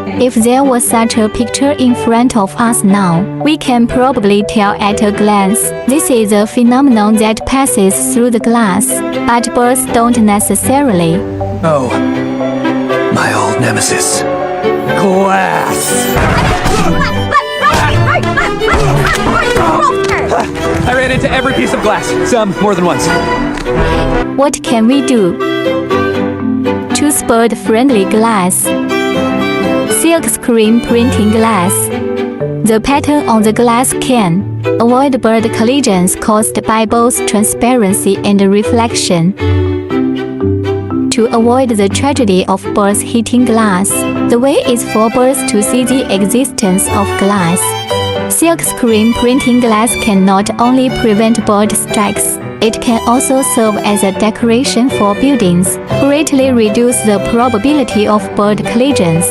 If there was such a picture in front of us now, we can probably tell at a glance this is a phenomenon that passes through the glass, but birds don't necessarily. Oh, my old nemesis. Glass! I ran into every piece of glass, some more than once. What can we do? Choose bird-friendly glass. Silk screen printing glass. The pattern on the glass can avoid bird collisions caused by both transparency and reflection. To avoid the tragedy of birds hitting glass, the way is for birds to see the existence of glass. Silk screen printing glass can not only prevent bird strikes, it can also serve as a decoration for buildings, greatly reduce the probability of bird collisions.